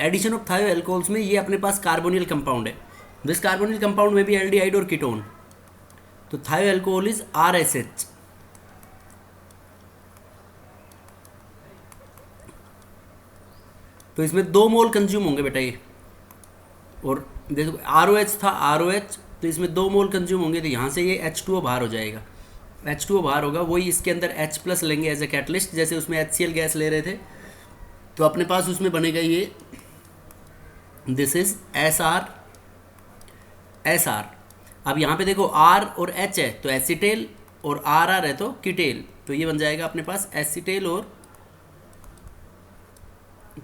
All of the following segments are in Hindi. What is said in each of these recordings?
एडिशन ऑफ थायो एल्कोहल्स में ये अपने पास कार्बोनिल कंपाउंड है, दिस कार्बोनिल कंपाउंड में भी एल्डिहाइड और कीटोन, तो थायो एल्कोहल इज RSH। तो इसमें 2 मोल कंज्यूम होंगे बेटा ये, और देखो ROH था ROH, तो इसमें 2 मोल कंज्यूम होंगे, तो यहाँ से ये H2O बाहर हो जाएगा, H2O बाहर होगा, वही इसके अंदर H प्लस लेंगे एज ए कैटलिस्ट, जैसे उसमें HCl गैस ले रहे थे, तो अपने पास उसमें बनेगा ये, दिस इज SR। अब यहाँ पे देखो R और H है तो एसिटेल, और RR है तो कीटेल, तो ये बन जाएगा अपने पास एसिटेल और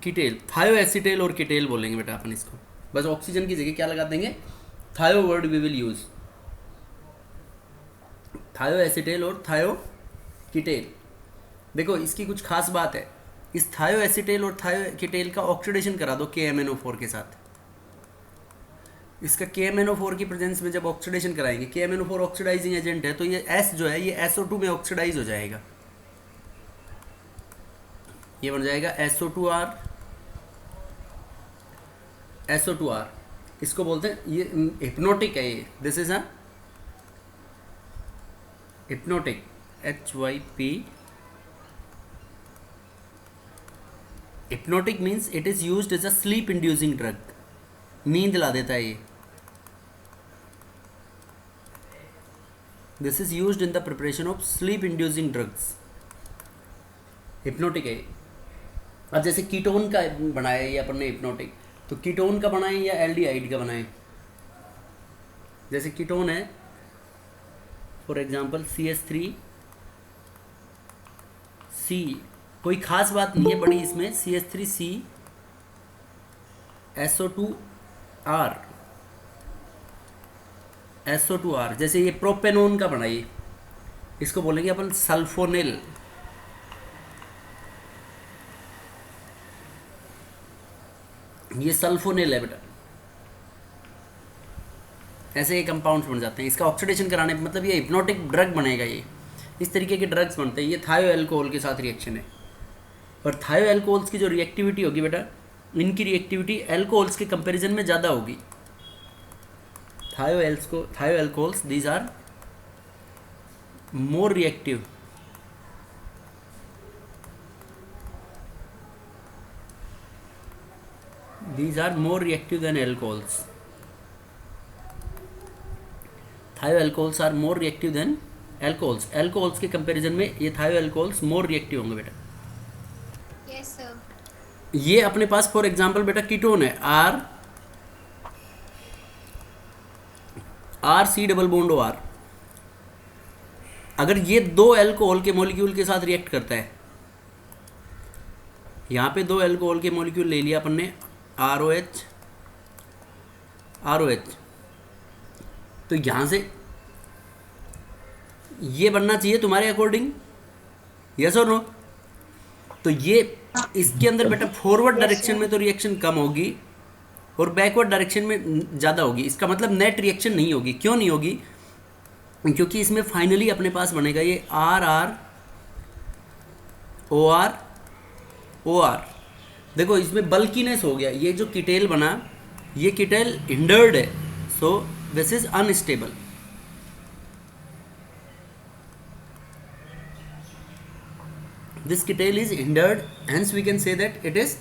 कीटेल, थायो एसिटेल और कीटेल बोलेंगे बेटा अपन इसको, बस ऑक्सीजन की जगह क्या लगा देंगे, थायो वर्ड वी विल यूज, थायो एसिटेल और थायो कीटेल। देखो इसकी कुछ खास बात है, इस थायो एसिटेल और थायो कीटेल का ऑक्सीडेशन करा दो KMnO4 के साथ, इसका KMnO4 की प्रेजेंस में जब ऑक्सीडेशन कराएंगे, KMnO4 ऑक्सीडाइजिंग एजेंट है, तो ये S जो है ये SO2 में ऑक्सीडाइज हो जाएगा, ये बन जाएगा SO2R, इसको बोलते हैं, ये हिप्नोटिक है ये, this is a hypnotic, HYP, hypnotic means it is used as a sleep inducing drug, नींद ला देता है ये, this is used in the preparation of sleep inducing drugs, hypnotic है। अब जैसे कीटोन का बनाया ये अपन ने हिप्नोटिक, तो कीटोन का बनाए या एल्डिहाइड का बनाए, जैसे कीटोन है फॉर एग्जांपल CH3C, कोई खास बात नहीं है बड़ी इसमें, CH3C SO2R, SO2R, जैसे ये प्रोपेनोन का बनाइए, इसको बोलेंगे अपन सल्फोनिल, ये सल्फोनिल है बेटा, ऐसे ये कंपाउंड्स बन जाते हैं, इसका ऑक्सीडेशन कराने पे मतलब ये हिप्नोटिक ड्रग बनेगा, ये इस तरीके के ड्रग्स बनते हैं, ये थायो एल्कोहल के साथ रिएक्शन है। और थायो एल्कोहल्स की जो रिएक्टिविटी होगी बेटा, इनकी रिएक्टिविटी एल्कोहल्स के कंपैरिजन में ज़्यादा होगी, thio alcohols these are more reactive, these are more reactive than alcohols, thio alcohols are more reactive than alcohols के कंपैरिजन में ये थायो एल्कोहल्स मोर रिएक्टिव होंगे बेटा। Yes sir. ये अपने पास फॉर एग्जांपल बेटा कीटोन है R C double bond OR, अगर ये 2 एल्कोहल के मॉलिक्यूल के साथ रिएक्ट करता है, यहाँ पे 2 एल्कोहल के मॉलिक्यूल ले लिया अपन ने, ROH, तो यहाँ से ये बनना चाहिए तुम्हारे अकॉर्डिंग, यस और नो, तो ये इसके अंदर बेटा फॉरवर्ड डायरेक्शन में तो रिएक्शन कम होगी और बैकवर्ड डायरेक्शन में ज़्यादा होगी, इसका मतलब नेट रिएक्शन नहीं होगी, क्यों नहीं होगी, क्योंकि इसमें फाइनली अपने पास बनेगा ये RR OR, देखो इसमें बल्कीनेस हो गया, ये जो कीटेल बना ये कीटेल हिंडर्ड है, so this is unstable, this ketal is hindered, hence we can say that it is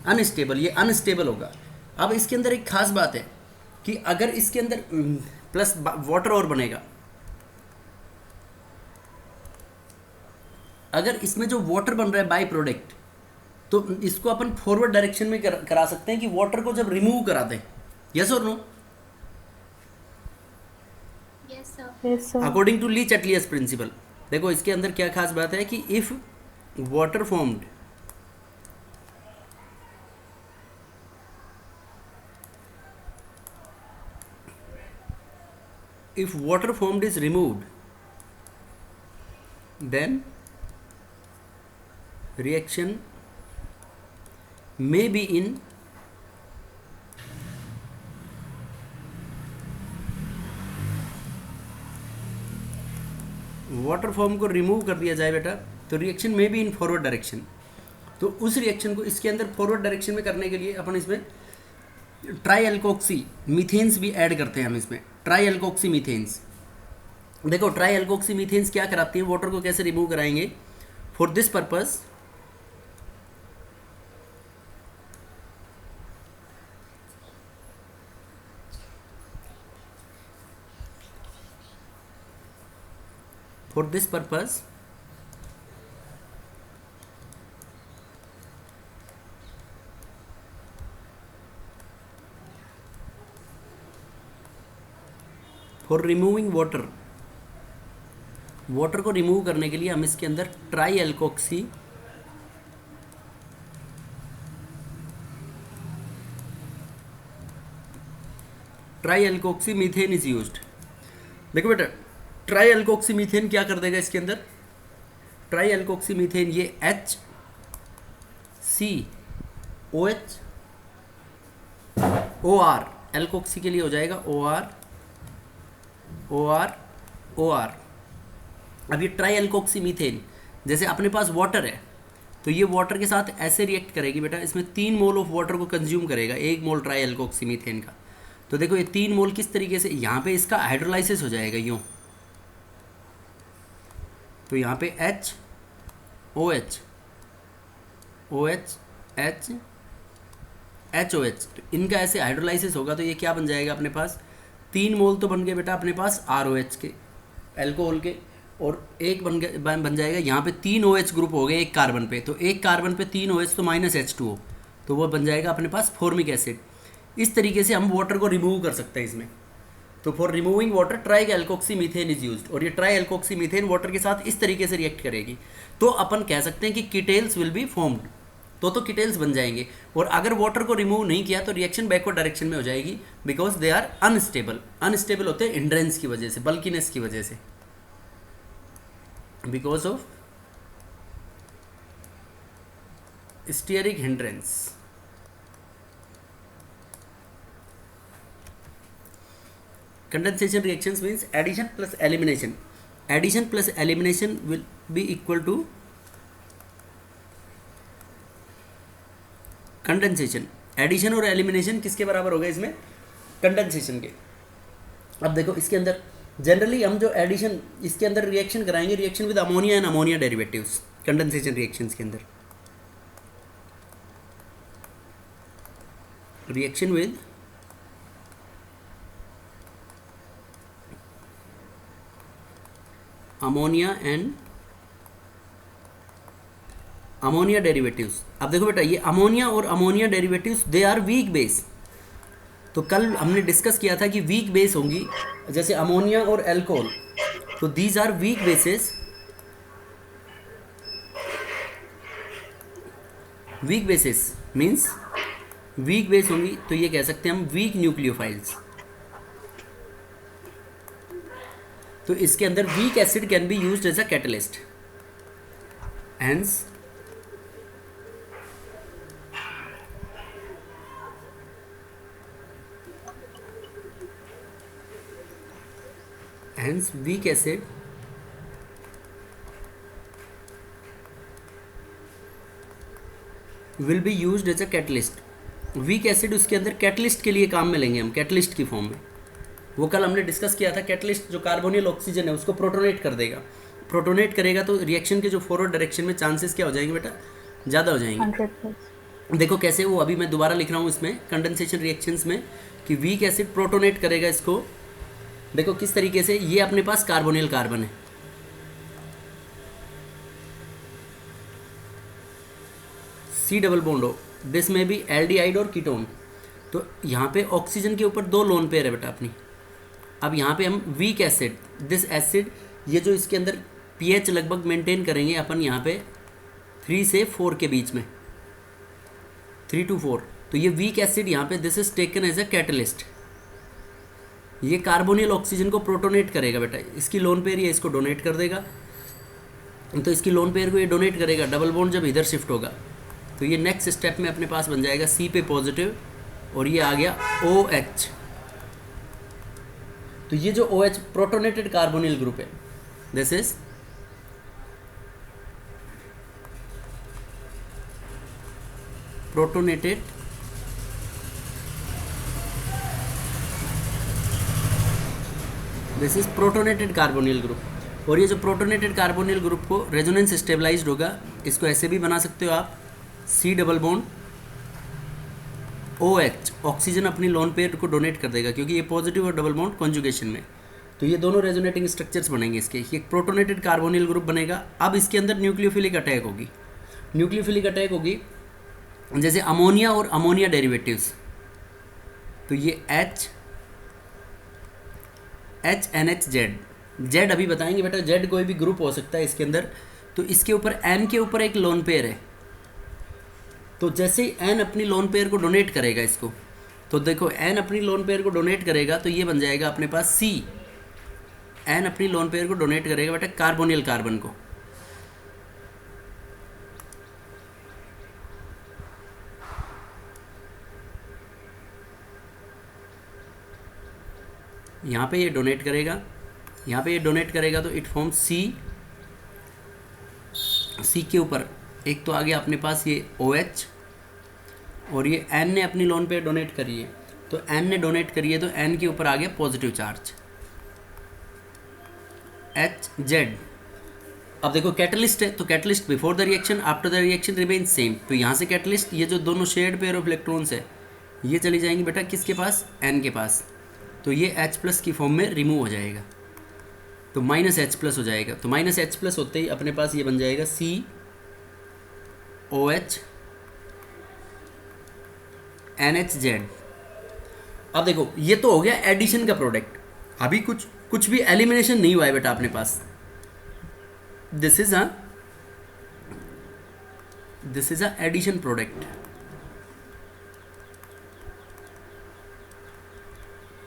unstable, ये अनस्टेबल होगा। अब इसके अंदर एक खास बात है कि अगर इसके अंदर प्लस वाटर और बनेगा, अगर इसमें जो वाटर बन रहा है बाई प्रोडक्ट, तो इसको अपन फॉरवर्ड डायरेक्शन में करा सकते हैं कि वाटर को जब रिमूव करा दें, यस और no, yes sir. Yes, sir. According to Le Chatelier's principle. देखो इसके अंदर क्या खास बात है कि if water formed is removed, then reaction may be in water form को रिमूव कर दिया जाए बेटा, तो रिएक्शन में भी इन फॉरवर्ड डायरेक्शन, तो उस रिएक्शन को इसके अंदर फॉरवर्ड डायरेक्शन में करने के लिए अपन इसमें ट्राई एल्कोक्सी मीथेन्स भी ऐड करते हैं हम इसमें, ट्राई एल्कोक्सी मीथेन्स। देखो ट्राई एल्कोक्सी मीथेन्स क्या कराती है, वाटर को कैसे रिमूव कराएंगे। For this purpose for this purpose for removing water, water को रिमूव करने के लिए हम इसके अंदर try alkoxy methane is used. देखो बेटा ट्राई एल्कोक्सी मीथेन क्या कर देगा इसके अंदर, ट्राई एल्कोक्सी मीथेन ये HCOH OR एल्कोक्सी के लिए हो जाएगा OR। अब ये ट्राई एल्कोक्सी मीथेन जैसे अपने पास वाटर है तो ये वाटर के साथ ऐसे रिएक्ट करेगी बेटा, इसमें 3 मोल ऑफ वाटर को कंज्यूम करेगा, 1 मोल ट्राई एल्कोक्सी मीथेन का। तो देखो ये 3 मोल किस तरीके से यहाँ पे इसका हाइड्रोलाइसिस हो जाएगा यूँ, तो यहाँ पे HOH तो इनका ऐसे हाइड्रोलाइसिस होगा तो ये क्या बन जाएगा अपने पास, 3 मोल तो बन गए बेटा अपने पास ROH के एल्कोहल के, और एक बन जाएगा यहाँ पे 3 OH ग्रुप हो गए एक कार्बन पे, तो एक कार्बन पे 3 OH तो -H2O, तो वो बन जाएगा अपने पास फॉर्मिक एसिड। इस तरीके से हम वाटर को रिमूव कर सकते हैं इसमें। तो for removing water try alkoxy methane is used, और ये ट्राई एल्कोक्सी मीथेन वाटर के साथ इस तरीके से रिएक्ट करेगी तो अपन कह सकते हैं कि कीटेल्स विल बी फॉर्म्ड, तो कीटेल्स बन जाएंगे। और अगर वाटर को रिमूव नहीं किया तो रिएक्शन बैकवर्ड डायरेक्शन में हो जाएगी, बिकॉज दे आर अनस्टेबल होते हैं हिंड्रेंस की वजह से, बल्कीनेस की वजह से, because of stearic hindrance. Condensation reactions means addition plus elimination. Addition plus elimination will be equal to condensation. Addition और elimination किसके बराबर होगा इसमें, condensation के। अब देखो इसके अंदर जनरली हम जो एडिशन इसके अंदर रिएक्शन कराएंगे, reaction with ammonia and ammonia derivatives condensation reactions के अंदर, reaction with ammonia and ammonia derivatives. अब देखो बेटा ये अमोनिया और ammonia derivatives they are weak base. तो कल हमने डिस्कस किया था कि वीक बेस होंगी जैसे अमोनिया और अल्कोहल, तो these are weak bases. Weak bases means weak base होंगी तो ये कह सकते हैं हम वीक न्यूक्लियोफाइल्स। तो इसके अंदर weak acid can be used as a catalyst, hence weak acid will be used as a catalyst। Weak acid उसके अंदर कैटलिस्ट के लिए काम में लेंगे हम, कैटलिस्ट की फॉर्म में। वो कल हमने डिस्कस किया था, कैटलिस्ट जो कार्बोनिल ऑक्सीजन है उसको प्रोटोनेट कर देगा, प्रोटोनेट करेगा तो रिएक्शन के जो फॉरवर्ड डायरेक्शन में चांसेस क्या हो जाएंगे बेटा, ज़्यादा हो जाएंगे। 100%। देखो कैसे, वो अभी मैं दोबारा लिख रहा हूँ इसमें कंडेंसेशन रिएक्शंस में कि वीक एसिड प्रोटोनेट करेगा इसको। देखो किस तरीके से, ये अपने पास कार्बोनिल कार्बन है, C डबल बॉन्ड हो, दिस में भी एल्डिहाइड और कीटोन। तो यहाँ पे ऑक्सीजन के ऊपर 2 लोन पेयर है बेटा अपनी। अब यहाँ पे हम वीक एसिड, दिस एसिड, ये जो इसके अंदर pH लगभग मेंटेन करेंगे अपन यहाँ पे 3 से 4 के बीच में, 3 to 4। तो ये वीक एसिड यहाँ पे this is taken as a catalyst. ये कार्बोनिल ऑक्सीजन को प्रोटोनेट करेगा बेटा, इसकी लोन पेयर ये इसको डोनेट कर देगा, तो इसकी लोन पेयर को ये डोनेट करेगा। डबल बॉन्ड जब इधर शिफ्ट होगा तो ये नेक्स्ट स्टेप में अपने पास बन जाएगा C पे पॉजिटिव, और ये आ गया OH। तो ये जो OH प्रोटोनेटेड कार्बोनिल ग्रुप है, this is protonated this is protonated carbonyl group. और ये जो प्रोटोनेटेड कार्बोनिल ग्रुप को रेजोनेंस स्टेबलाइज्ड होगा, इसको ऐसे भी बना सकते हो आप, C double bond OH, oxygen अपनी लोन पेयर को डोनेट कर देगा क्योंकि ये पॉजिटिव और डबल बॉन्ड कॉन्जुगेशन में, तो ये दोनों रेजोनेटिंग स्ट्रक्चर्स बनेंगे इसके। ये प्रोटोनेटेड कार्बोनिल ग्रुप बनेगा। अब इसके अंदर न्यूक्लियोफिलिक अटैक होगी, न्यूक्लियोफिलिक अटैक होगी जैसे अमोनिया और अमोनिया डेरिवेटिव्स, तो ये Z अभी बताएंगे बेटा। Z कोई भी ग्रुप हो सकता है इसके अंदर, तो इसके ऊपर N के ऊपर एक लोन पेयर है, तो जैसे ही N अपनी लोन पेयर को डोनेट करेगा इसको, तो देखो N अपनी लोन पेयर को डोनेट करेगा तो ये बन जाएगा अपने पास C। N अपनी लोन पेयर को डोनेट करेगा बेटा कार्बोनिल कार्बन को, यहाँ पे ये डोनेट करेगा, यहाँ पे ये डोनेट करेगा तो इट फॉर्म C के ऊपर एक तो आ गया अपने पास ये OH, और ये N ने अपनी लोन पे डोनेट करी है, तो N ने डोनेट करी है तो N के ऊपर आ गया पॉजिटिव चार्ज HZ। अब देखो कैटलिस्ट है, तो catalyst before the reaction after the reaction remain same, तो यहाँ से कैटलिस्ट ये जो दोनों शेयर्ड पेयर ऑफ इलेक्ट्रॉन्स है ये चली जाएंगी बेटा किसके पास, N के पास, तो ये H+ की फॉर्म में रिमूव हो जाएगा, तो -H+ हो जाएगा। तो -H+ होते ही अपने पास ये बन जाएगा COH NHZ। अब देखो ये तो हो गया एडिशन का प्रोडक्ट, अभी कुछ भी एलिमिनेशन नहीं हुआ है बेटा अपने पास। This is a addition product.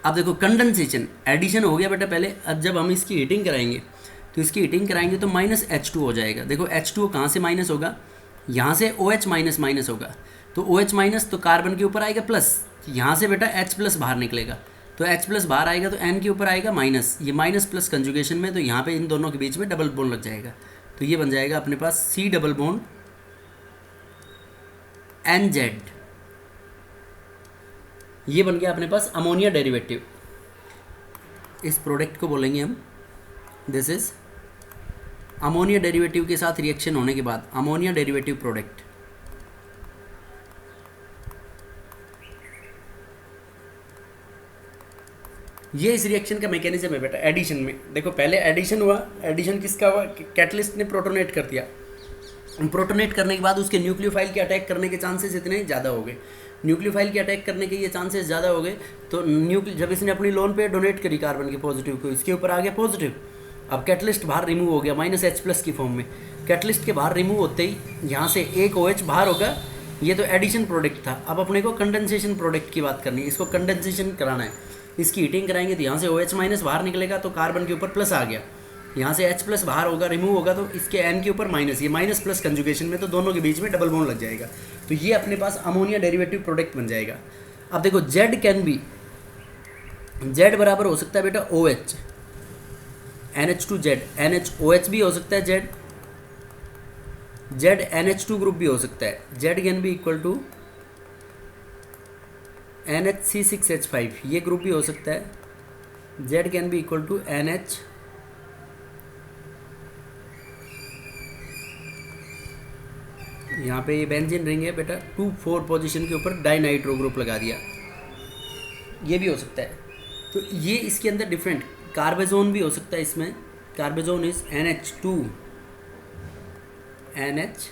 अब देखो कंडेंसेशन, एडिशन हो गया बेटा पहले। अब जब हम इसकी हीटिंग कराएंगे तो इसकी हीटिंग कराएंगे तो -H2 हो जाएगा। देखो H2 कहाँ से माइनस होगा, यहाँ से OH माइनस होगा, तो OH माइनस तो कार्बन के ऊपर आएगा प्लस, यहाँ से बेटा H+ बाहर निकलेगा, तो H+ बाहर आएगा तो N के ऊपर आएगा माइनस, ये माइनस प्लस कंजुगेशन में, तो यहाँ पे इन दोनों के बीच में डबल बॉन्ड लग जाएगा, तो ये बन जाएगा अपने पास C डबल बॉन्ड NZ। ये बन गया अपने पास अमोनिया डेरिवेटिव। इस प्रोडक्ट को बोलेंगे हम, दिस इज अमोनिया डेरिवेटिव के साथ रिएक्शन होने के बाद अमोनिया डेरिवेटिव प्रोडक्ट। ये इस रिएक्शन का मैकेनिज्म है बेटा एडिशन में। देखो पहले एडिशन हुआ, एडिशन किसका हुआ, कैटलिस्ट ने प्रोटोनेट कर दिया, प्रोटोनेट करने के बाद उसके न्यूक्लियोफाइल के अटैक करने के चांसेस इतने ज़्यादा हो गए, न्यूक्लियोफाइल के अटैक करने के ये चांसेस ज़्यादा हो गए, तो जब इसने अपनी लोन पे डोनेट करी कार्बन के पॉजिटिव को, इसके ऊपर आ गया पॉजिटिव। अब कैटलिस्ट बाहर रिमूव हो गया -H+ की फॉर्म में, कैटलिस्ट के बाहर रिमूव होते ही यहाँ से एक OH बाहर होगा, ये तो एडिशन प्रोडक्ट था। अब अपने को कंडेंसेशन प्रोडक्ट की बात करनी है, इसको कंडेंसेशन कराना है, इसकी हीटिंग कराएंगे तो यहाँ से OH- बाहर निकलेगा तो कार्बन के ऊपर प्लस आ गया, यहाँ से H+ बाहर होगा, रिमूव होगा, तो इसके N के ऊपर माइनस, ये माइनस प्लस कंजुगेशन में, तो दोनों के बीच में डबल बॉन्ड लग जाएगा, तो ये अपने पास अमोनिया डेरिवेटिव प्रोडक्ट बन जाएगा। अब देखो Z कैन बी, Z बराबर हो सकता है बेटा OH NH2Z, NHOH भी हो सकता है, Z NH2 ग्रुप भी हो सकता है, Z can be equal to NHC6H5 ये ग्रुप भी हो सकता है, Z can be equal to NH यहाँ पे ये बेंजीन रिंग है बेटा 2,4 पोजीशन के ऊपर डाइनाइट्रो ग्रुप लगा दिया, ये भी हो सकता है। तो ये इसके अंदर डिफरेंट कार्बेजोन भी हो सकता है, इसमें carbazone is NH2 NH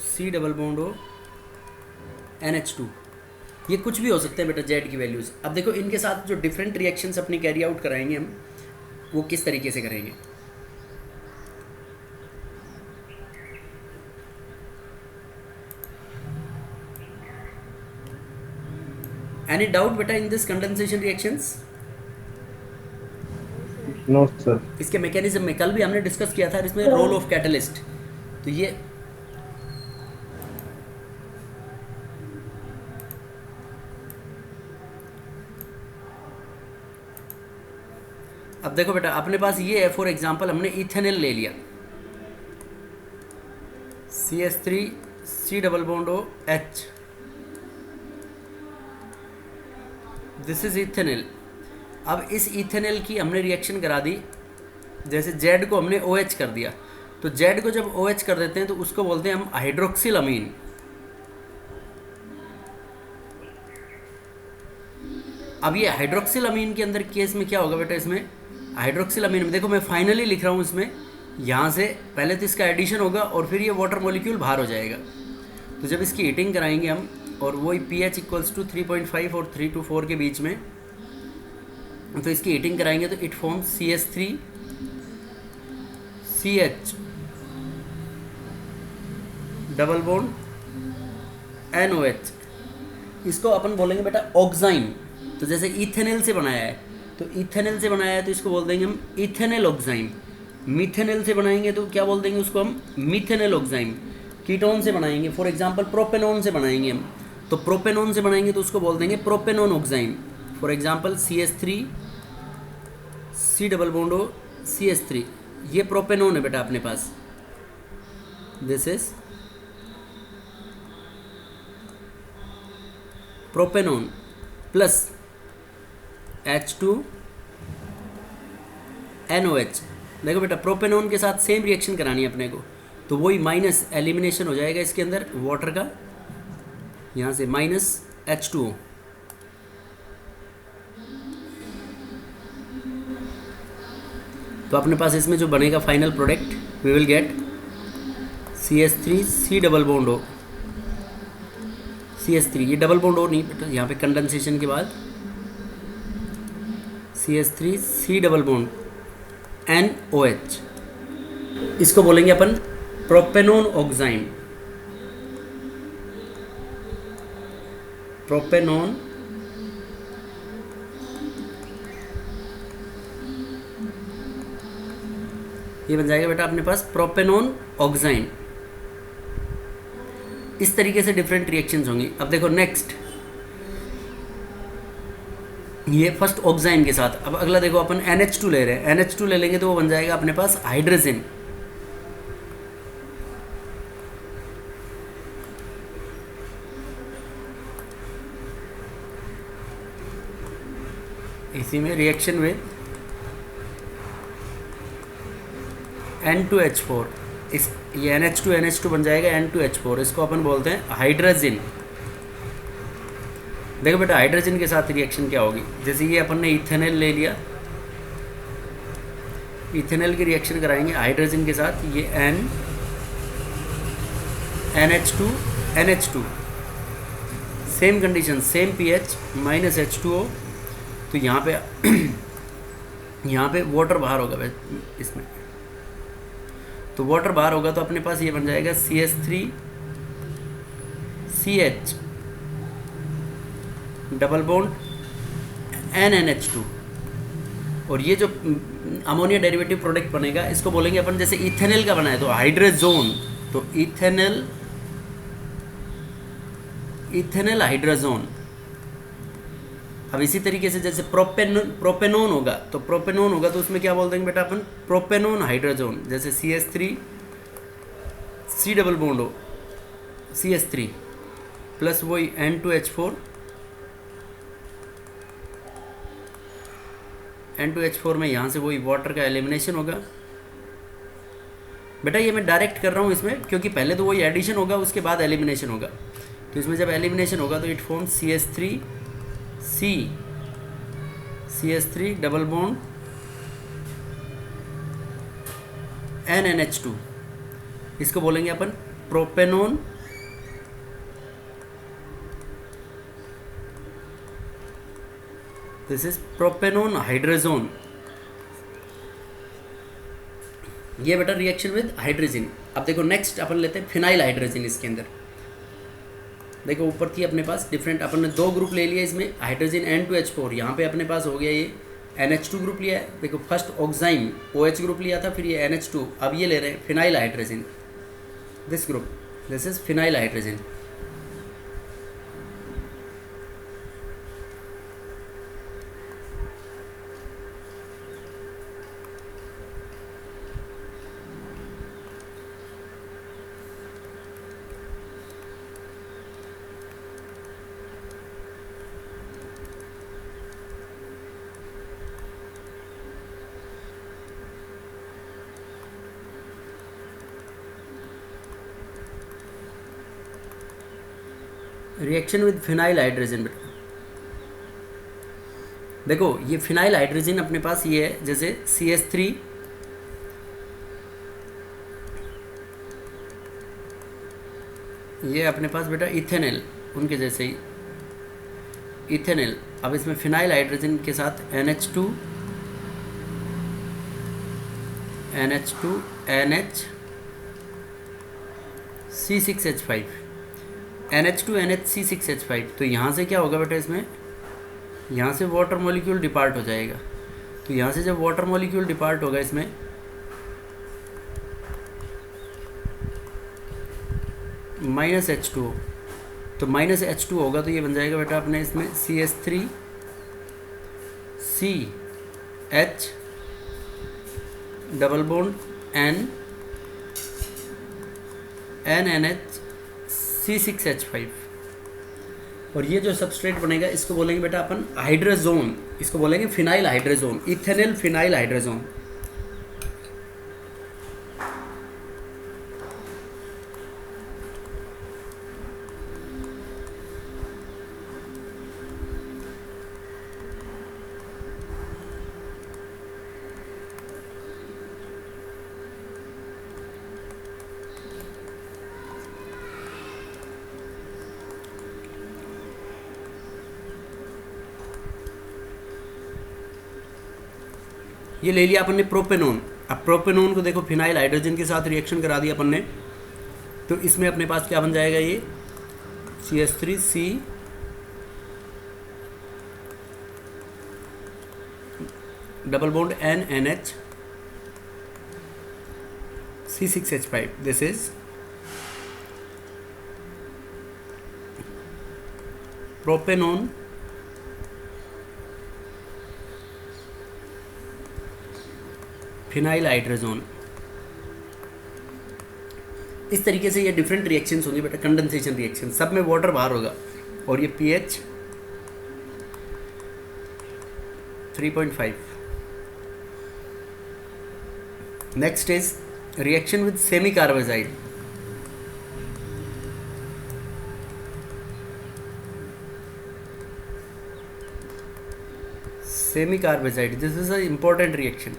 C double bond हो NH2, ये कुछ भी हो सकता है बेटा Z की वैल्यूज़। अब देखो इनके साथ जो डिफरेंट रिएक्शंस अपनी कैरी आउट कराएंगे हम, वो किस तरीके से करेंगे। Any doubt बेटा in this condensation reactions? No sir. इसके मैकेनिज्म में कल भी हमने डिस्कस किया था, इसमें रोल ऑफ कैटलिस्ट, तो ये अब देखो बेटा अपने पास ये है, फॉर एग्जांपल हमने इथेनॉल ले लिया, CH3 C double bond O H, this is ethanol. अब इस इथेनॉल की हमने रिएक्शन करा दी, जैसे Z को हमने OH कर दिया, तो Z को जब OH कर देते हैं तो उसको बोलते हैं हम हाइड्रोक्सिल अमीन। अब ये हाइड्रोक्सिल अमीन के अंदर केस में क्या होगा बेटा, इसमें हाइड्रोक्सिल अमीन में देखो मैं फाइनली लिख रहा हूँ इसमें, यहाँ से पहले तो इसका एडिशन होगा और फिर ये वाटर मॉलिक्यूल बाहर हो जाएगा। तो जब इसकी हीटिंग कराएंगे हम, और वही pH इक्वल्स टू 3.5 और 3 to 4 के बीच में, तो इसकी हीटिंग कराएंगे तो it form CH3 CH double bond NOH। इसको अपन बोलेंगे बेटा ऑक्साइन। तो जैसे इथेनॉल से बनाया है, तो इथेनॉल से बनाया है तो इसको बोल देंगे हम इथेनॉल ऑक्साइन। मिथेनॉल से बनाएंगे तो क्या बोल देंगे उसको हम मिथेनॉल ऑक्साइन। कीटोन से बनाएंगे, फॉर एग्जांपल प्रोपेनॉन से बनाएंगे हम, तो प्रोपेनॉन से बनाएंगे तो उसको बोल देंगे propanone oxime. For example CH3 C double bond O CH3, ये प्रोपेनॉन है बेटा अपने पास, this is propanone plus H2NOH। देखो बेटा प्रोपेनॉन के साथ सेम रिएक्शन करानी है अपने को, तो वही माइनस एलिमिनेशन हो जाएगा इसके अंदर वाटर का, यहाँ से माइनस H2O। तो अपने पास इसमें जो बनेगा final product, we will get CH3 C double bond O CH3, ये डबल बॉन्ड O नहीं बेटा, यहाँ पे कंडेंसेशन के बाद CH3 C double bond NOH, इसको बोलेंगे अपन प्रोपेनॉन ऑक्साइन। प्रोपेनॉन ये बन जाएगा बेटा अपने पास प्रोपेनॉन ऑक्साइन। इस तरीके से डिफरेंट रिएक्शंस होंगी। अब देखो नेक्स्ट, ये फर्स्ट ऑक्साइन के साथ, अब अगला देखो अपन NH2 ले रहे हैं, NH2 ले लेंगे तो वो बन जाएगा अपने पास हाइड्रोजन। इसी में रिएक्शन में N2H4, इस ये NH2 बन जाएगा N2H4, इसको अपन बोलते हैं हाइड्रोजन। देखो बेटा हाइड्रोजन के साथ रिएक्शन क्या होगी, जैसे ये अपन ने इथेनॉल ले लिया, इथेनॉल की रिएक्शन कराएंगे हाइड्रोजन के साथ, ये NH2 same condition same pH minus H2O। तो यहाँ पे वाटर बाहर होगा इसमें, तो वाटर बाहर होगा तो अपने पास ये बन जाएगा CH3 CH double bond NNH2। और ये जो अमोनिया डेरिवेटिव प्रोडक्ट बनेगा इसको बोलेंगे अपन, जैसे इथेनॉल का बना है तो हाइड्रोजोन, तो इथेनॉल हाइड्रोजोन। अब इसी तरीके से जैसे प्रोपेनॉन होगा तो उसमें क्या बोल देंगे बेटा अपन प्रोपेनॉन हाइड्रोजोन, जैसे CH3 C double bond O CH3 plus वही N2H4 में यहाँ से वही वाटर का एलिमिनेशन होगा। बेटा ये मैं डायरेक्ट कर रहा हूँ इसमें, क्योंकि पहले तो वही एडिशन होगा उसके बाद एलिमिनेशन होगा। तो इसमें जब एलिमिनेशन होगा तो it form CH3 double bond NNH2, इसको बोलेंगे अपन propanone this is propanone hydrazone. ये बेटा रिएक्शन विद हाइड्रोजन। अब देखो नेक्स्ट अपन लेते हैं फिनाइल हाइड्रोजन। इसके अंदर देखो ऊपर थी अपने पास डिफरेंट, अपन ने दो ग्रुप ले लिया इसमें, हाइड्रोजन N2H4, यहाँ पे अपने पास हो गया ये NH2 ग्रुप लिया है। देखो फर्स्ट ऑक्साइन OH ग्रुप लिया था, फिर ये NH2, अब ये ले रहे हैं phenyl hydrogen, this group, this is phenyl hydrogen. Reaction with phenyl hydrogen बेटा, देखो ये फिनाइल हाइड्रोजन अपने पास ये है, जैसे CH3 ये अपने पास बेटा इथेनॉल, उनके जैसे ही इथेनॉल। अब इसमें फिनाइल हाइड्रोजन के साथ NH2 NH C6H5 NH2 NH C6H5। तो यहाँ से क्या होगा बेटा, इसमें यहाँ से वाटर मॉलिक्यूल डिपार्ट हो जाएगा। तो यहाँ से जब वाटर मॉलिक्यूल डिपार्ट होगा इसमें -H2O, तो -H2 होगा तो ये बन जाएगा बेटा अपने इसमें CH3 CH double bond NNH C6H5। और ये जो सबस्ट्रेट बनेगा इसको बोलेंगे बेटा अपन हाइड्रोजोन, इसको बोलेंगे phenyl hydrazone, ethanol phenyl hydrazone. ये ले लिया अपन ने प्रोपेनोन। अब प्रोपेनोन को देखो फिनाइल हाइड्रोजन के साथ रिएक्शन करा दिया अपन ने, तो इसमें अपने पास क्या बन जाएगा, ये CH3C double bond NNH C6H5। This is propanone phenyl hydrazone. इस तरीके से ये डिफरेंट रिएक्शंस होंगे बेटा, कंडेंसेशन रिएक्शन, सब में वाटर बाहर होगा। और ये pH 3.5। Next is reaction with semicarbazide. Semicarbazide, this is a important reaction.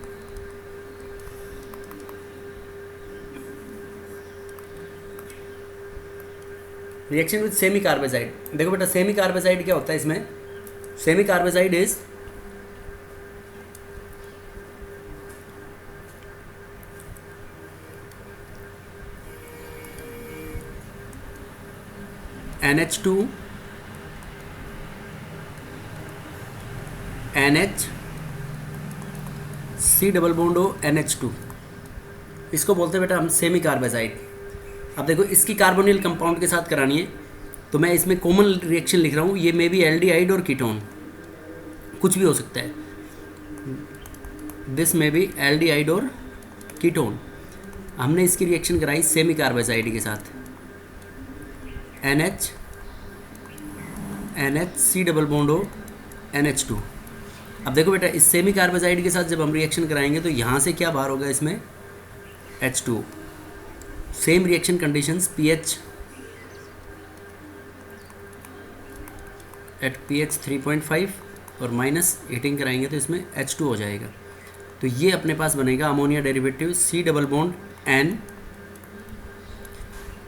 Reaction with semicarbazide, देखो बेटा सेमी कार्बोजाइड क्या होता है इसमें, semicarbazide is NH2 NH C double bond O NH2, इसको बोलते हैं बेटा हम सेमी कार्बोजाइड। अब देखो इसकी कार्बोनिल कंपाउंड के साथ करानी है, तो मैं इसमें कॉमन रिएक्शन लिख रहा हूँ, ये मे बी एल्डिहाइड और कीटोन, कुछ भी हो सकता है। दिस मे बी एल्डिहाइड और कीटोन। हमने इसकी रिएक्शन कराई सेमी कार्बोजाइड के साथ, NH C double bond O NH2। अब देखो बेटा इस सेमी कार्बोजाइड के साथ जब हम रिएक्शन कराएंगे तो यहाँ से क्या बाहर होगा, इसमें H2O। Same reaction conditions, pH at pH 3.5 और माइनस हीटिंग कराएंगे तो इसमें H2 हो जाएगा। तो ये अपने पास बनेगा ammonia derivative C double bond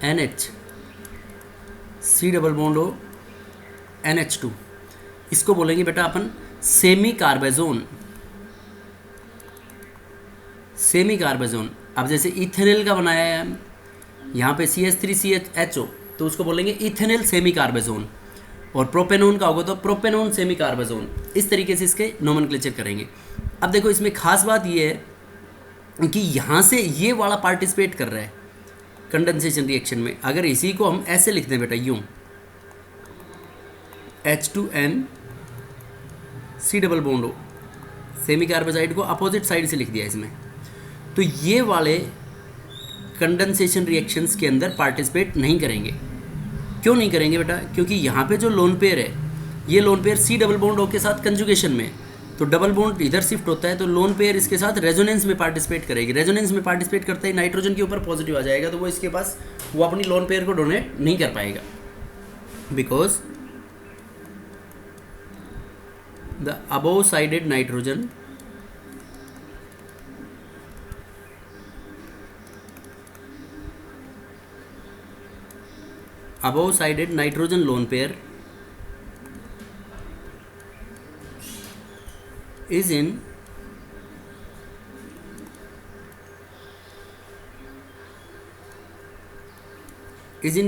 NH C double bond O NH2। इसको बोलेंगे बेटा अपन सेमी कार्बोजोन, सेमी कार्बोजोन। अब जैसे इथेनॉल का बनाया है यहाँ पे CH3CHO, तो उसको बोलेंगे इथेनॉल सेमी कार्बोजोन। और प्रोपेनोन का होगा तो प्रोपेनोन सेमी कार्बोजोन। इस तरीके से इसके नोमेनक्लेचर करेंगे। अब देखो इसमें खास बात ये है कि यहाँ से ये वाला पार्टिसिपेट कर रहा है कंडेंसेशन रिएक्शन में। अगर इसी को हम ऐसे लिख दें बेटा यूँ, H2N C double bond O, semicarbazide को अपोजिट साइड से लिख दिया इसमें, तो ये वाले कंडेंसेशन रिएक्शंस के अंदर पार्टिसिपेट नहीं करेंगे। क्यों नहीं करेंगे बेटा? क्योंकि यहाँ पे जो लोन पेयर है, ये lone pair C double bond O के साथ कंजुगेशन में, तो डबल बॉन्ड इधर शिफ्ट होता है, तो लोन पेयर इसके साथ रेजोनेंस में पार्टिसिपेट करेगी। रेजोनेंस में पार्टिसिपेट करते ही नाइट्रोजन के ऊपर पॉजिटिव आ जाएगा, तो वो इसके पास वो अपनी लोन पेयर को डोनेट नहीं कर पाएगा। because the above sided nitrogen lone pair is in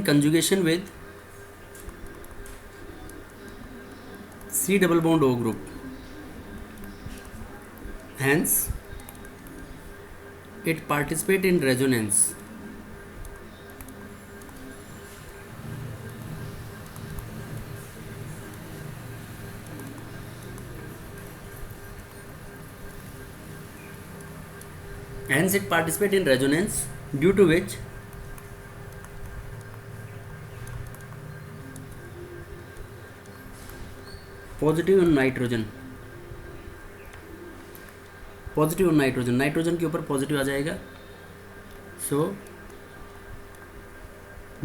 conjugation with C double bond O group. Hence, it participates in resonance. Due to which positive nitrogen के ऊपर पॉजिटिव आ जाएगा. So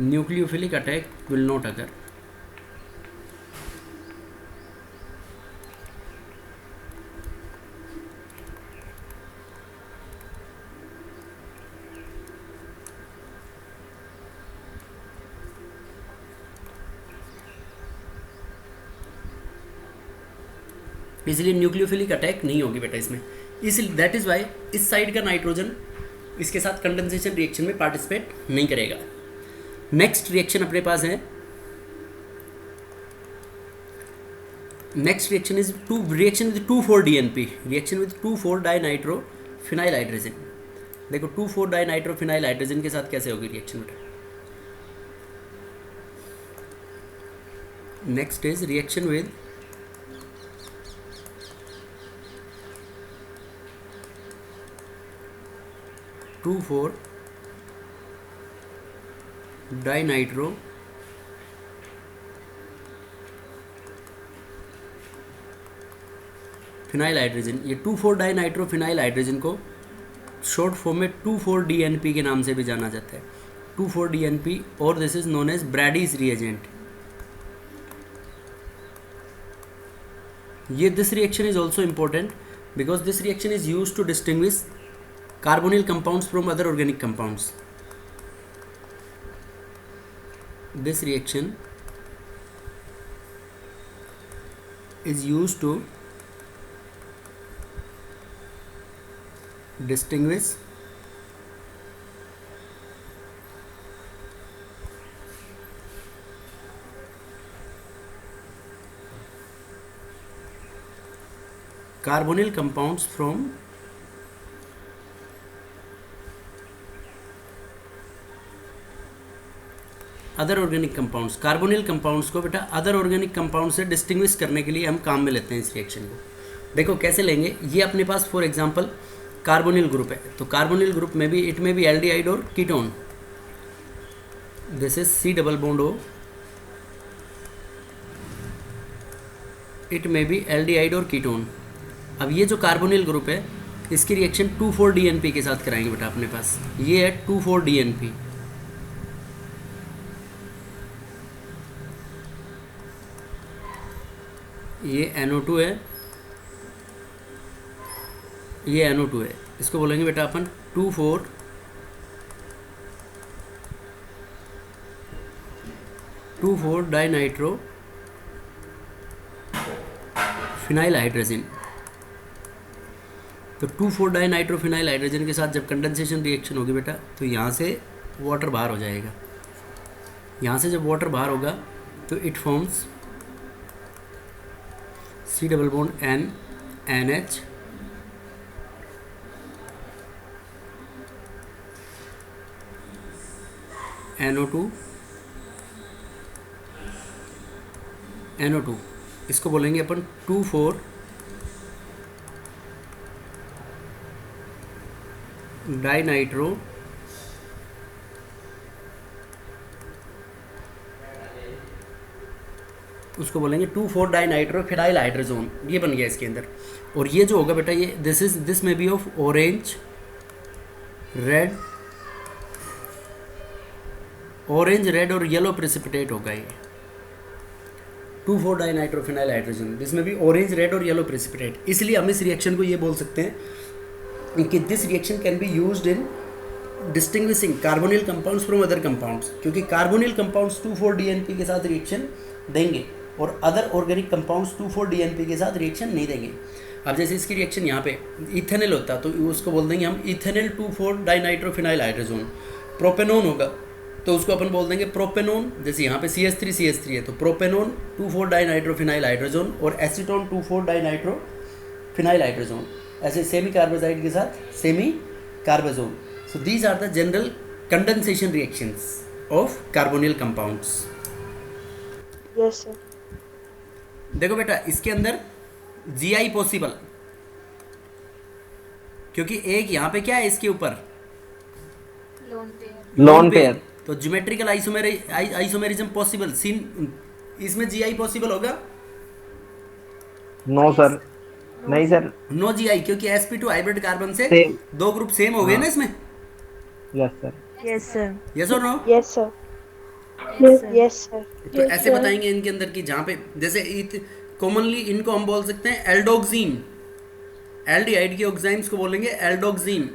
nucleophilic attack will not occur. इसलिए न्यूक्लियोफिलिक अटैक नहीं होगी बेटा इसमें. इसलिए दैट इज़ वाई इस साइड का नाइट्रोजन इसके साथ कंडेंसेशन रिएक्शन में पार्टिसिपेट नहीं करेगा. नेक्स्ट रिएक्शन अपने पास है. Next reaction is reaction with 2,4-DNP. Reaction with two four dinitrophenyl hydrogen. देखो 2,4-डाइनाइट्रोफिनाइल हाइड्रोजन के साथ कैसे होगी रिएक्शन बेटा. Next is reaction with two four dinitrophenyl hydrogen. ये 2,4-डाइनाइट्रोफिनाइल हाइड्रोजन को शॉर्ट फॉर्म में 2,4-DNP के नाम से भी जाना जाता है. 2,4-DNP और this is known as Brady's reagent. ये this reaction is also important because this reaction is use to distinguish carbonyl compounds from other organic compounds. This reaction is used to distinguish carbonyl compounds from other organic compounds. Carbonyl compounds को बेटा अदर ऑर्गेनिक कंपाउंड से डिस्टिंग्विश करने के लिए हम काम में लेते हैं इस रिएक्शन को. देखो कैसे लेंगे. ये अपने पास फॉर एग्जांपल कार्बोनिल ग्रुप है. तो कार्बोनिल ग्रुप में भी इट में भी एल्डिहाइड और ketone. This is C double bond O. It में भी एल्डिहाइड और कीटोन. अब ये जो कार्बोनिल ग्रुप है इसकी रिएक्शन 2,4-DNP के साथ कराएंगे बेटा अपने पास. ये है 2,4-DNP. ये NO2 है, ये NO2 है. इसको बोलेंगे बेटा अपन 2,4-डाइनाइट्रो फिनाइल हाइड्रोजन. तो 2,4-डाइनाइट्रोफिनाइल हाइड्रोजन के साथ जब कंडेंसेशन रिएक्शन होगी बेटा तो यहाँ से वाटर बाहर हो जाएगा. यहाँ से जब वाटर बाहर होगा तो it forms C double bond NH NO2. इसको बोलेंगे अपन 2,4-डाइनाइट्रो उसको बोलेंगे 2,4-डाइनाइट्रोफिनाइल हाइड्रोजन. ये बन गया इसके अंदर. और ये जो होगा बेटा ये दिस में बी ऑफ ऑरेंज रेड और येलो प्रेसिपिटेट होगा. ये 2,4 डाइनाइट्रोफिनाइल हाइड्रोजन, जिसमें भी ऑरेंज, रेड और येलो प्रेसिपिटेट। इसलिए हम इस रिएक्शन को ये बोल सकते हैं कि this reaction can be used in distinguishing carbonyl compounds from other compounds, क्योंकि कार्बोनिल कंपाउंड्स 2,4 DNP के साथ रिएक्शन देंगे और अदर ऑर्गेनिक कंपाउंड्स 2,4 DNP के साथ रिएक्शन नहीं देंगे। अब जैसे इसकी रिएक्शन यहाँ पे इथेनॉल होता तो उसको बोल देंगे हम इथेनॉल 2,4 डाइनाइट्रोफिनाइल हाइड्रोजन। प्रोपेनोन होगा तो उसको अपन बोल देंगे प्रोपेनोन, जैसे यहाँ पे CH3 है तो प्रोपेनोन 2,4 डाइनाइट्रोफिनाइल हाइड्रोजन, और एसीटोन 2,4 डाइनाइट्रोफिनाइल हाइड्रोजन, ऐसे सेमी कार्बोजाइड के साथ semicarbazone. So these are the general condensation reactions of carbonyl compounds. Yes sir. देखो बेटा इसके अंदर GI पॉसिबल, क्योंकि एक यहाँ पे क्या है इसके ऊपर लोन पेयर। तो ज्योमेट्रिकल आइसोमेरिज्म पॉसिबल, सीन इसमें GI पॉसिबल होगा? नो सर, नहीं सर। नो GI, क्योंकि sp2 हाइब्रिड कार्बन से सेम। दो ग्रुप सेम हो गए ना इसमें। Yes sir. Yes sir. Yes और no? Yes sir. Yes sir. तो ऐसे बताएंगे इनके अंदर कि जहाँ पे जैसे कॉमनली इनको हम बोल सकते हैं एल्डोक्सीन, एल्डिहाइड की ऑक्साइम्स को बोलेंगे एल्डोक्सीन,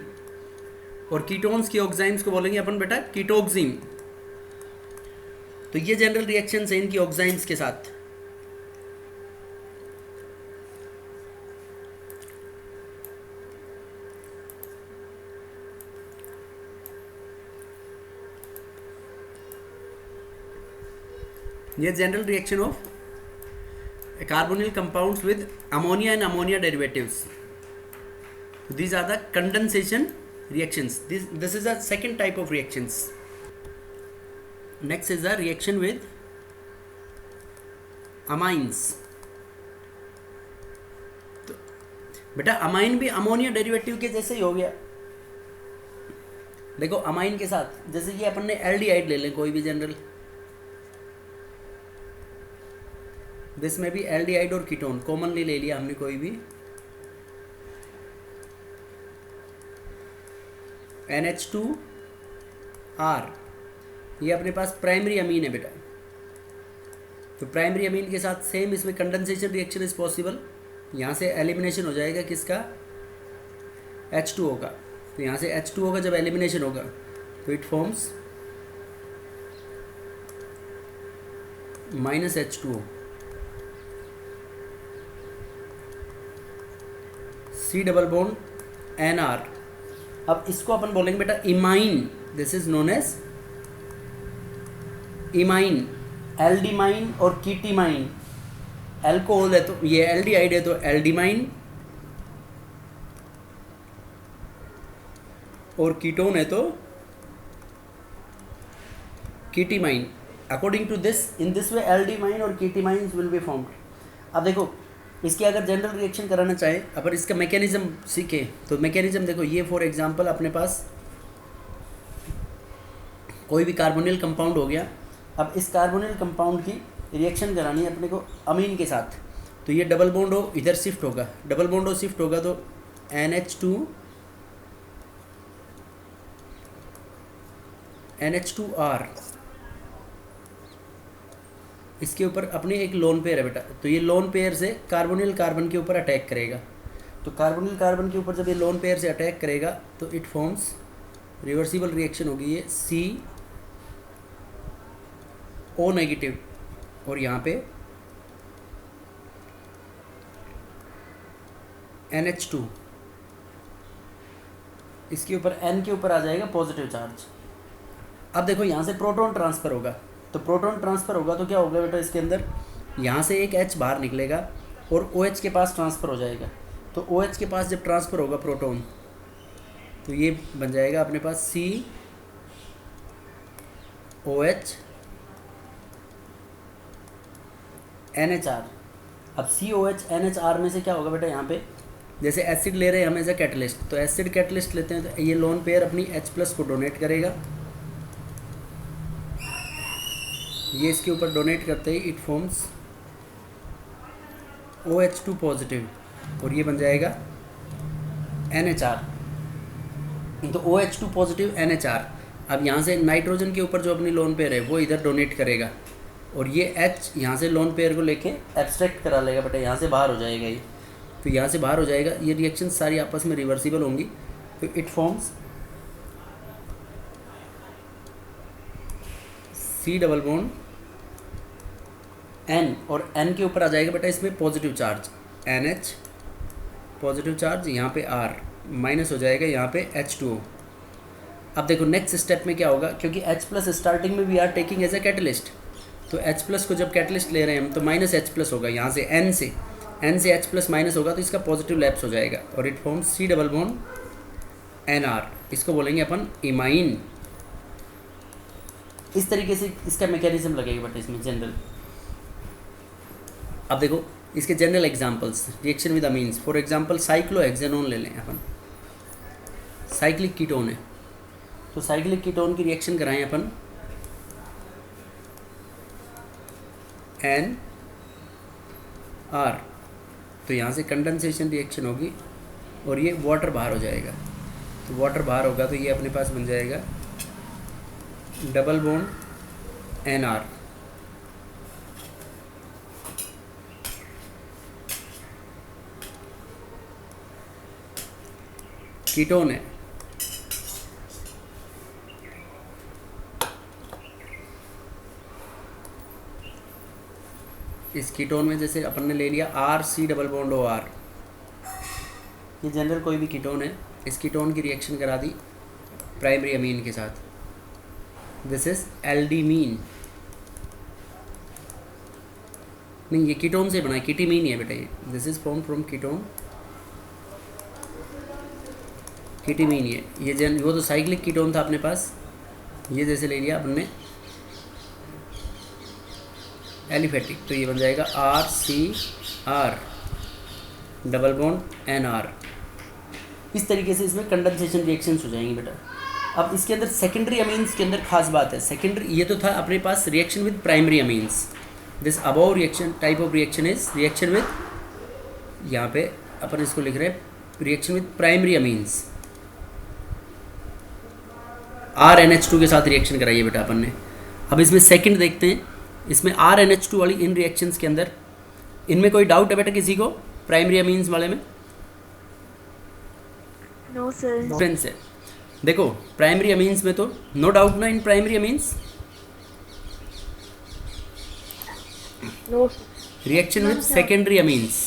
और कीटोन्स की ऑक्साइम्स को बोलेंगे अपन बेटा कीटोक्सीन। तो ये जनरल रिएक्शंस हैं इनकी ऑक्साइम्स के साथ। ये general reaction of carbonyl compounds with ammonia and ammonia derivatives. These are the condensation reactions. This is a second type of reactions. Next is the reaction with amines. तो बेटा अमाइन भी अमोनिया डेरिवेटिव के जैसे ही हो गया। देखो अमाइन के साथ जैसे ये अपन ने एल्डिहाइड ले लें कोई भी जनरल, दिस में भी एल्डिहाइड और कीटोन कॉमनली ले लिया हमने कोई भी, NH2R, ये अपने पास प्राइमरी अमीन है बेटा। तो प्राइमरी अमीन के साथ सेम इसमें कंडेंसेशन रिएक्शन इज पॉसिबल। यहाँ से एलिमिनेशन हो जाएगा किसका, H2O का। तो यहाँ से H2O का जब एलिमिनेशन होगा तो it forms -H2O, C double bond NR। अब इसको अपन बोलेंगे बेटा imine, this is known as imine. Aldimine और कीटीमाइन, एल्कोहल है तो ये एल्डिहाइड है तो एल्डिमाइन, और कीटोन है तो ketimine. According to this, in this way aldimine और कीटीमाइंस विल बी फॉर्म्ड। अब देखो इसकी अगर जनरल रिएक्शन कराना चाहे अगर इसका मैकेनिज्म सीखे तो मैकेनिज्म देखो, ये फॉर एग्जांपल अपने पास कोई भी कार्बोनिल कंपाउंड हो गया। अब इस कार्बोनिल कंपाउंड की रिएक्शन करानी है अपने को अमीन के साथ, तो ये डबल बॉन्ड हो इधर शिफ्ट होगा, डबल बॉन्ड हो शिफ्ट होगा तो NH2R, इसके ऊपर अपनी एक लोन पेयर है बेटा। तो ये लोन पेयर से कार्बोनिल कार्बन के ऊपर अटैक करेगा। तो कार्बोनिल कार्बन के ऊपर जब ये लोन पेयर से अटैक करेगा तो इट फॉर्म्स रिवर्सिबल रिएक्शन होगी, ये CO नेगेटिव, और यहाँ पे NH2, इसके ऊपर N के ऊपर आ जाएगा पॉजिटिव चार्ज। अब देखो यहाँ से प्रोटॉन ट्रांसफ़र होगा, तो प्रोटॉन ट्रांसफ़र होगा तो क्या होगा बेटा, इसके अंदर यहाँ से एक H बाहर निकलेगा और OH के पास ट्रांसफ़र हो जाएगा। तो OH के पास जब ट्रांसफ़र होगा प्रोटॉन तो ये बन जाएगा अपने पास COH NHR। अब COH NHR में से क्या होगा बेटा, यहाँ पे जैसे एसिड ले रहे हैं हम एज ए कैटलिस्ट, तो एसिड कैटलिस्ट लेते हैं तो ये लोन पेयर अपनी H+ को डोनेट करेगा, ये इसके ऊपर डोनेट करते ही इट फॉर्म्स OH2 पॉजिटिव, और ये बन जाएगा NHR। तो OH2 पॉजिटिव NHR। अब यहाँ से नाइट्रोजन के ऊपर जो अपनी लोन पेयर है वो इधर डोनेट करेगा, और ये H यहाँ से लोन पेयर को लेके एब्स्ट्रैक्ट करा लेगा बेटा, यहाँ से बाहर हो जाएगा ये। तो यहाँ से बाहर हो जाएगा, ये रिएक्शन सारी आपस में रिवर्सिबल होंगी। तो it forms C double bond N, और N के ऊपर आ जाएगा बेटा इसमें positive charge NH, positive charge यहाँ पे R, माइनस हो जाएगा यहाँ पे H2O। अब देखो नेक्स्ट स्टेप में क्या होगा, क्योंकि H प्लस स्टार्टिंग में we are taking as a catalyst, तो H प्लस को जब कैटलिस्ट ले रहे हैं हम तो माइनस H प्लस होगा, यहाँ से N से H प्लस माइनस होगा तो इसका पॉजिटिव लैप्स हो जाएगा और it forms C double bond NR, इसको बोलेंगे अपन इमाइन। इस तरीके से इसका मैकेनिज्म लगेगा बट इसमें जनरल। अब देखो इसके general examples, reaction with amines, for example cyclohexanone ले लें अपन, साइक्लिक कीटोन है, तो साइक्लिक कीटोन की रिएक्शन कराएं अपन NR, तो यहाँ से कंडेंसेशन रिएक्शन होगी और ये वाटर बाहर हो जाएगा, तो वाटर बाहर होगा तो ये अपने पास बन जाएगा डबल बॉन्ड NR। कीटोन है, इस कीटोन में जैसे अपन ने ले लिया RC डबल बॉन्ड OR, ये जनरल कोई भी कीटोन है, इस कीटोन की रिएक्शन करा दी प्राइमरी अमीन के साथ, दिस इज एल्डीमीन। नहीं ये कीटोन से बना है, कीटीमीन ही है बेटा ये, this is form from ketone, ketimine ये वो तो साइक्लिक कीटोन था अपने पास, ये जैसे ले लिया अपन ने एलिफेटिक, तो ये बन जाएगा RCR डबल बॉन्ड NR। इस तरीके से इसमें कंडेंसेशन रिएक्शंस हो जाएंगी बेटा। अब इसके अंदर सेकेंडरी अमीन्स के अंदर खास बात है, सेकेंडरी ये तो था अपने पास reaction with primary amines, this above reaction type of reaction is reaction with, यहाँ पे अपन इसको लिख रहे हैं reaction with primary amines, RNH2 के साथ रिएक्शन कराइए बेटा अपन ने। अब इसमें सेकंड देखते हैं, इसमें RNH2 वाली इन रिएक्शंस के अंदर, इनमें कोई डाउट है बेटा किसी को प्राइमरी अमीन्स वाले में? No sir. फ्रेंड्स है, देखो प्राइमरी अमीन्स में तो नो डाउट ना in primary amines, no sir. Reaction with secondary amines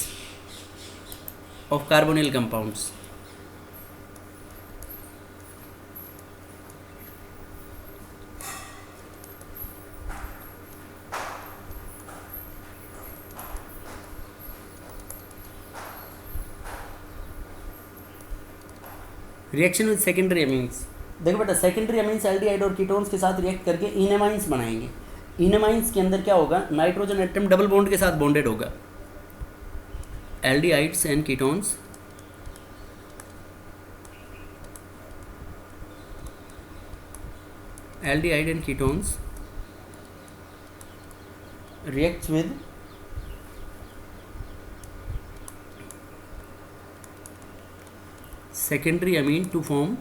of carbonyl compounds, reaction with secondary amines. देखो बेटा सेकेंडरी अमीन्स एल्डिहाइड और कीटोन्स के साथ रिएक्ट करके इनेमाइंस बनाएंगे। इनेमाइंस के अंदर क्या होगा, नाइट्रोजन एटम डबल बॉन्ड के साथ बॉन्डेड होगा, aldehydes and ketones aldehyde and ketones reacts with secondary amine to form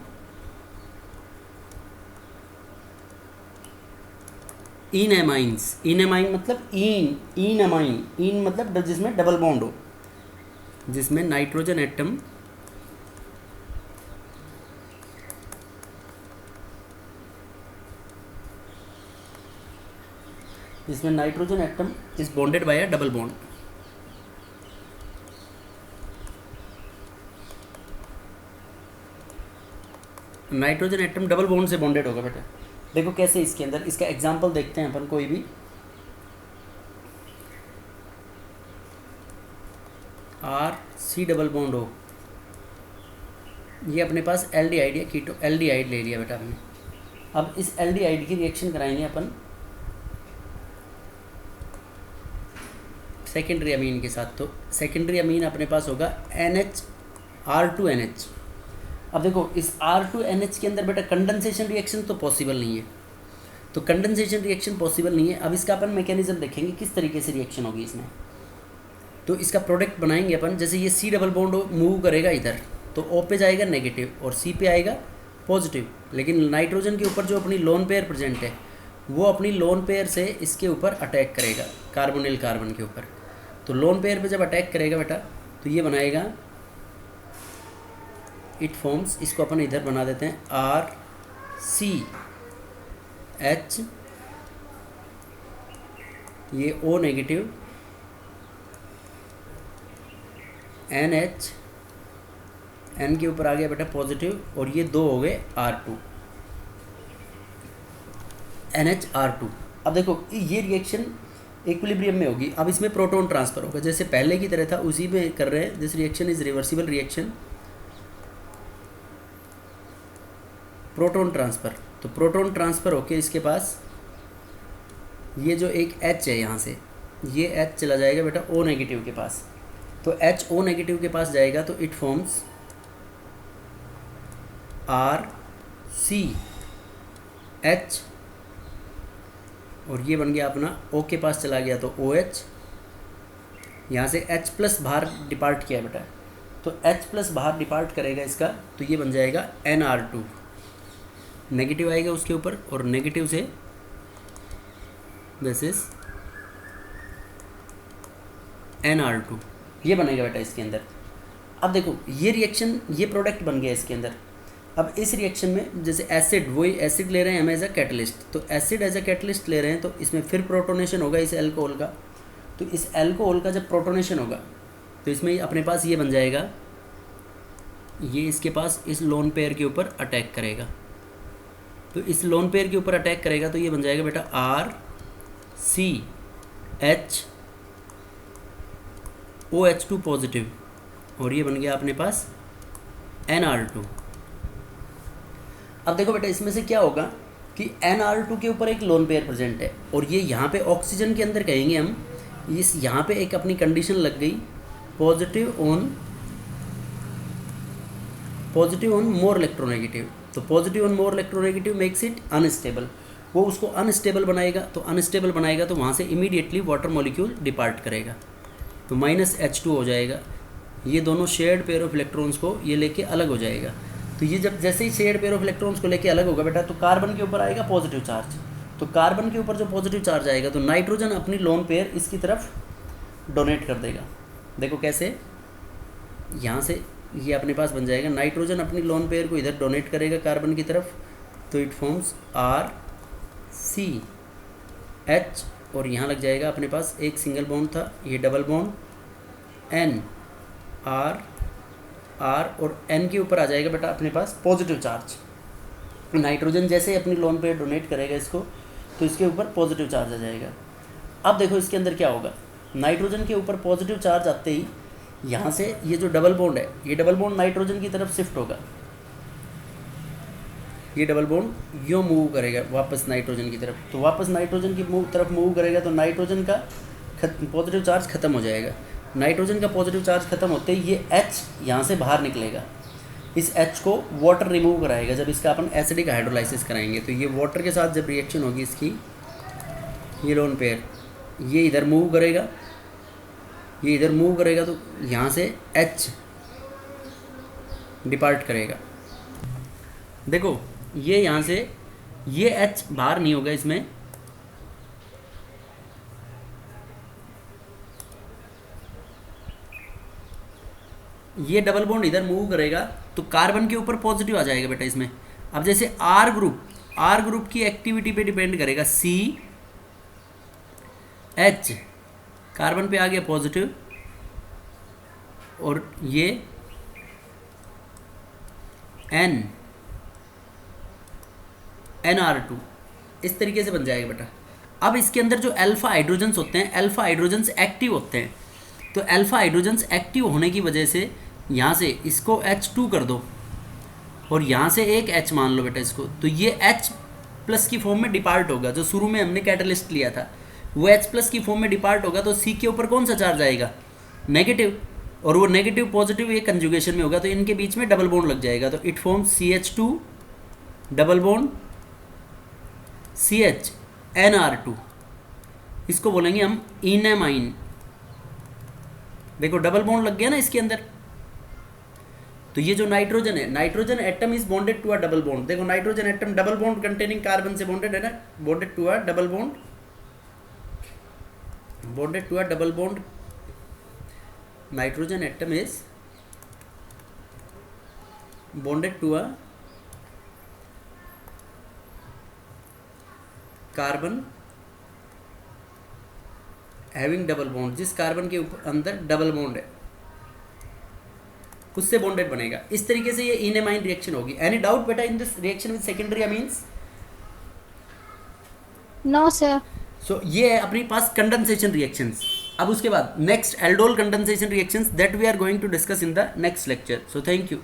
enamines. Enamine मतलब इनएमाइन, इन मतलब जिसमें डबल बॉन्ड हो, जिसमें nitrogen atom is bonded by a double bond. Nitrogen atom double bond से बॉन्डेड होगा बेटा। देखो कैसे, इसके अंदर इसका एग्जांपल देखते हैं अपन कोई भी। RC डबल बॉन्ड हो, ये अपने पास एल्डिहाइड या कीटो एल्डिहाइड ले लिया बेटा हमने। अब इस एल्डिहाइड की रिएक्शन कराएंगे अपन सेकेंडरी अमीन के साथ। तो सेकेंडरी अमीन अपने पास होगा R2NH। अब देखो इस R2NH के अंदर बेटा कंडेंसेशन रिएक्शन तो पॉसिबल नहीं है, तो कंडेंसेशन रिएक्शन पॉसिबल नहीं है। अब इसका अपन मैकेनिज्म देखेंगे किस तरीके से रिएक्शन होगी इसमें। तो इसका प्रोडक्ट बनाएंगे अपन, जैसे ये C डबल बॉन्ड मूव करेगा इधर तो O पे जाएगा नेगेटिव और C पे आएगा पॉजिटिव, लेकिन नाइट्रोजन के ऊपर जो अपनी लोन पेयर प्रेजेंट है वो अपनी लोन पेयर से इसके ऊपर अटैक करेगा, कार्बोनिल कार्बन के ऊपर। तो लोन पेयर पे जब अटैक करेगा बेटा तो ये बनाएगा, इट फॉर्म्स, इसको अपन इधर बना देते हैं RCH, ये O नेगेटिव, NH, N के ऊपर आ गया बेटा पॉजिटिव, और ये दो हो गए R2, NHR2। अब देखो ये रिएक्शन इक्विलिब्रियम में होगी। अब इसमें प्रोटॉन ट्रांसफ़र होगा, जैसे पहले की तरह था उसी में कर रहे हैं। This reaction is reversible reaction, proton transfer. तो प्रोटॉन ट्रांसफ़र होके इसके पास ये जो एक H है, यहाँ से ये H चला जाएगा बेटा O नेगेटिव के पास। तो H O नेगेटिव के पास जाएगा तो इट फॉर्म्स RCH, और ये बन गया अपना O के पास चला गया तो OH, यहाँ से H प्लस बाहर डिपार्ट किया बेटा, तो H प्लस बाहर डिपार्ट करेगा इसका, तो ये बन जाएगा NR2, नेगेटिव आएगा उसके ऊपर, और नेगेटिव से दिस इज NR2, ये बनेगा बेटा इसके अंदर। अब देखो ये रिएक्शन, ये प्रोडक्ट बन गया इसके अंदर। अब इस रिएक्शन में जैसे एसिड, वही एसिड ले रहे हैं हम एज अ कैटलिस्ट, तो एसिड एज अ कैटलिस्ट ले रहे हैं, तो इसमें फिर प्रोटोनेशन होगा इस एल्कोहल का। तो इस एल्कोहल का जब प्रोटोनेशन होगा तो इसमें अपने पास ये बन जाएगा, ये इसके पास इस लोन पेयर के ऊपर अटैक करेगा। तो इस लोन पेयर के ऊपर अटैक करेगा तो ये बन जाएगा बेटा RCH OH2 पॉजिटिव, और ये बन गया अपने पास NR2। अब देखो बेटा इसमें से क्या होगा कि NR2 के ऊपर एक लोन पेयर प्रेजेंट है, और ये यहाँ पे ऑक्सीजन के अंदर कहेंगे हम, इस यहाँ पे एक अपनी कंडीशन लग गई, पॉजिटिव ऑन मोर इलेक्ट्रोनेगेटिव। तो positive on more electronegative makes it unstable, वो उसको अनस्टेबल बनाएगा। तो अनस्टेबल बनाएगा तो वहाँ से इमीडिएटली वाटर मॉलिक्यूल डिपार्ट करेगा, तो -H2 हो जाएगा। ये दोनों शेयर्ड पेयर ऑफ इलेक्ट्रॉन्स को ये लेके अलग हो जाएगा। तो ये जब जैसे ही शेयर्ड पेयर ऑफ इलेक्ट्रॉन्स को लेके अलग होगा बेटा, तो कार्बन के ऊपर आएगा पॉजिटिव चार्ज। तो कार्बन के ऊपर जो पॉजिटिव चार्ज आएगा तो नाइट्रोजन अपनी लोन पेयर इसकी तरफ डोनेट कर देगा। देखो कैसे, यहाँ से ये अपने पास बन जाएगा, नाइट्रोजन अपनी लोन पेयर को इधर डोनेट करेगा कार्बन की तरफ, तो इट फॉर्म्स RCH, और यहाँ लग जाएगा अपने पास एक सिंगल बॉन्ड था, ये डबल बॉन्ड NR, और N के ऊपर आ जाएगा बेटा अपने पास पॉजिटिव चार्ज। नाइट्रोजन जैसे अपनी लोन पेयर डोनेट करेगा इसको, तो इसके ऊपर पॉजिटिव चार्ज आ जाएगा। अब देखो इसके अंदर क्या होगा, नाइट्रोजन के ऊपर पॉजिटिव चार्ज आते ही यहाँ से ये जो डबल बॉन्ड है, ये डबल बॉन्ड नाइट्रोजन की तरफ शिफ्ट होगा, ये डबल बॉन्ड यूँ मूव करेगा वापस नाइट्रोजन की तरफ। तो वापस नाइट्रोजन की तरफ मूव करेगा तो नाइट्रोजन का पॉजिटिव चार्ज खत्म हो जाएगा। नाइट्रोजन का पॉजिटिव चार्ज खत्म होते ही ये H यहाँ से बाहर निकलेगा, इस H को वाटर रिमूव कराएगा। जब इसका अपन एसिडिक हाइड्रोलाइसिस कराएंगे तो ये वाटर के साथ जब रिएक्शन होगी इसकी, ये लोन पेयर ये इधर मूव करेगा, ये इधर मूव करेगा, तो यहाँ से H डिपार्ट करेगा। देखो ये यहाँ से ये H बाहर नहीं होगा इसमें, ये डबल बॉन्ड इधर मूव करेगा तो कार्बन के ऊपर पॉजिटिव आ जाएगा बेटा इसमें। अब जैसे R ग्रुप की एक्टिविटी पे डिपेंड करेगा, CH कार्बन पे आ गया पॉजिटिव, और ये NR2 इस तरीके से बन जाएगा बेटा। अब इसके अंदर जो अल्फा हाइड्रोजन्स होते हैं, अल्फा हाइड्रोजन्स एक्टिव होते हैं, तो अल्फा हाइड्रोजन्स एक्टिव होने की वजह से यहाँ से इसको H2 कर दो, और यहाँ से एक H मान लो बेटा इसको, तो ये H प्लस की फॉर्म में डिपार्ट होगा। जो शुरू में हमने कैटलिस्ट लिया था वो H प्लस की फॉर्म में डिपार्ट होगा, तो C के ऊपर कौन सा चार्ज आएगा, नेगेटिव, और वो नेगेटिव पॉजिटिव ये कंजुगेशन में होगा, तो इनके बीच में डबल बॉन्ड लग जाएगा, तो it forms CH2 double bond CH NR2, इसको बोलेंगे हम इनेमाइन। देखो डबल बॉन्ड लग गया ना इसके अंदर, तो ये जो नाइट्रोजन है, nitrogen atom is bonded to a double bond. देखो nitrogen atom double bond containing carbon से बॉन्डेड है ना, bonded to a double bond, bonded to a double bond. Nitrogen atom is bonded to a carbon having double bond, जिस कार्बन के अंदर डबल बॉन्ड है उससे बॉन्डेड बनेगा। इस तरीके से ये इनेमाइन रिएक्शन होगी। एनी डाउट बेटा in this reaction with secondary amines? No, sir. So ये है अपने पास कंडेंसेशन रिएक्शंस। अब उसके बाद next aldol condensation reactions that we are going to discuss in the next lecture. So thank you.